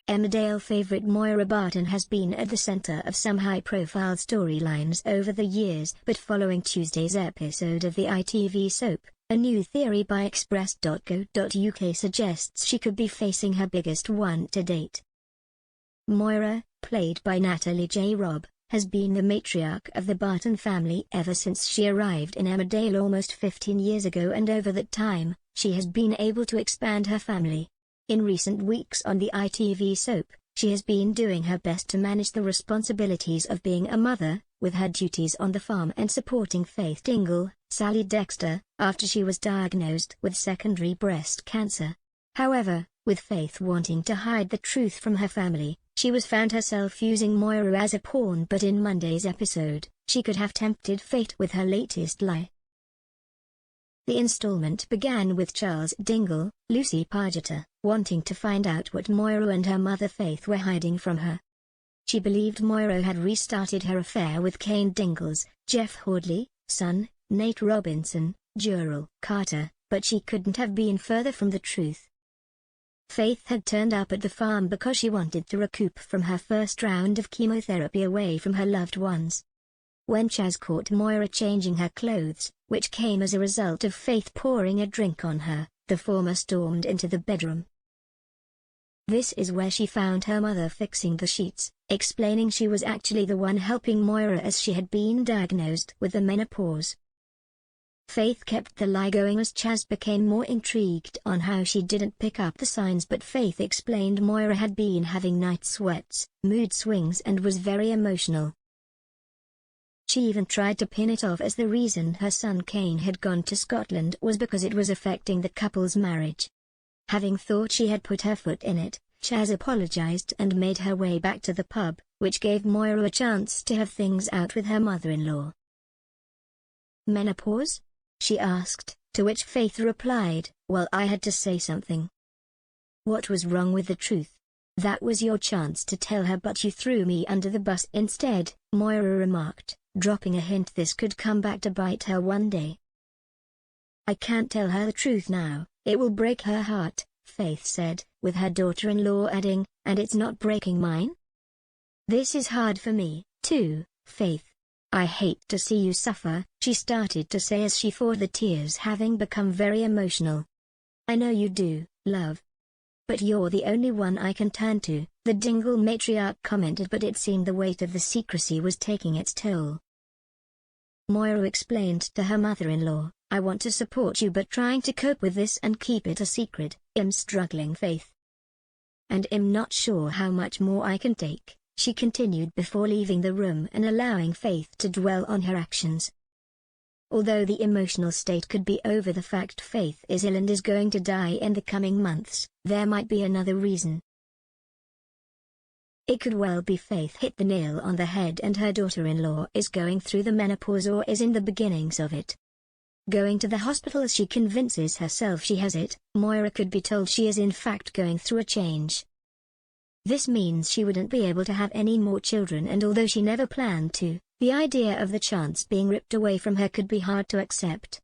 Emmerdale favorite Moira Barton has been at the center of some high-profile storylines over the years, but following Tuesday's episode of the ITV soap, a new theory by Express.co.uk suggests she could be facing her biggest one to date. Moira, played by Natalie J. Robb, has been the matriarch of the Barton family ever since she arrived in Emmerdale almost 15 years ago, and over that time, she has been able to expand her family. In recent weeks on the ITV soap, she has been doing her best to manage the responsibilities of being a mother, with her duties on the farm and supporting Faith Dingle, Sally Dexter, after she was diagnosed with secondary breast cancer. However, with Faith wanting to hide the truth from her family, she was found herself using Moira as a pawn, but in Monday's episode, she could have tempted fate with her latest lie. The installment began with Charles Dingle, Lucy Pargeter, wanting to find out what Moira and her mother Faith were hiding from her. She believed Moira had restarted her affair with Kane Dingle's Jeff Hoadley, son, Nate Robinson, Jurel Carter, but she couldn't have been further from the truth. Faith had turned up at the farm because she wanted to recoup from her first round of chemotherapy away from her loved ones. When Chas caught Moira changing her clothes, which came as a result of Faith pouring a drink on her, the former stormed into the bedroom. This is where she found her mother fixing the sheets, explaining she was actually the one helping Moira as she had been diagnosed with the menopause. Faith kept the lie going as Chas became more intrigued on how she didn't pick up the signs, but Faith explained Moira had been having night sweats, mood swings, and was very emotional. She even tried to pin it off as the reason her son Kane had gone to Scotland was because it was affecting the couple's marriage. Having thought she had put her foot in it, Chas apologized and made her way back to the pub, which gave Moira a chance to have things out with her mother-in-law. "Menopause?" she asked, to which Faith replied, "Well, I had to say something." What was wrong with the truth? That was your chance to tell her, but you threw me under the bus instead, Moira remarked, dropping a hint this could come back to bite her one day. "I can't tell her the truth now, it will break her heart," Faith said, with her daughter-in-law adding, "and it's not breaking mine? This is hard for me, too, Faith. I hate to see you suffer," she started to say as she fought the tears, having become very emotional. "I know you do, love. But you're the only one I can turn to," the Dingle matriarch commented, but it seemed the weight of the secrecy was taking its toll. Moira explained to her mother-in-law, "I want to support you, but trying to cope with this and keep it a secret, I'm struggling, Faith. And I'm not sure how much more I can take," she continued before leaving the room and allowing Faith to dwell on her actions. Although the emotional state could be over the fact Faith is ill and is going to die in the coming months, there might be another reason. It could well be Faith hit the nail on the head and her daughter-in-law is going through the menopause or is in the beginnings of it. Going to the hospital as she convinces herself she has it, Moira could be told she is in fact going through a change. This means she wouldn't be able to have any more children, and although she never planned to, the idea of the chance being ripped away from her could be hard to accept.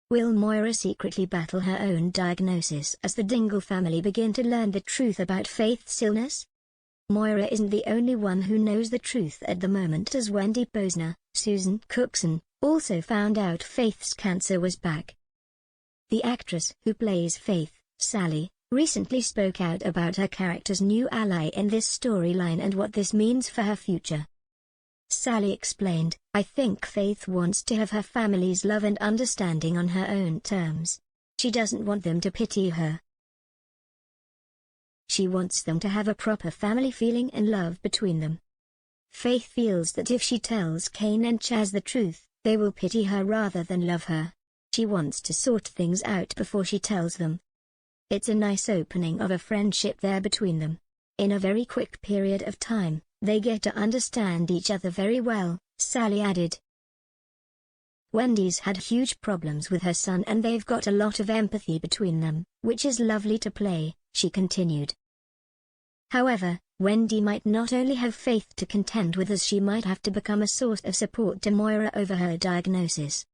Will Moira secretly battle her own diagnosis as the Dingle family begin to learn the truth about Faith's illness? Moira isn't the only one who knows the truth at the moment, as Wendy Posner, Susan Cookson, also found out Faith's cancer was back. The actress who plays Faith, Sally, recently spoke out about her character's new ally in this storyline and what this means for her future. Sally explained, "I think Faith wants to have her family's love and understanding on her own terms. She doesn't want them to pity her. She wants them to have a proper family feeling and love between them. Faith feels that if she tells Kane and Chas the truth, they will pity her rather than love her. She wants to sort things out before she tells them. It's a nice opening of a friendship there between them. In a very quick period of time, they get to understand each other very well," Sally added. "Wendy's had huge problems with her son and they've got a lot of empathy between them, which is lovely to play," she continued. However, Wendy might not only have Faith to contend with, as she might have to become a source of support to Moira over her diagnosis.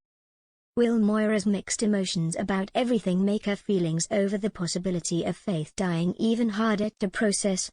Will Moira's mixed emotions about everything make her feelings over the possibility of Faith dying even harder to process?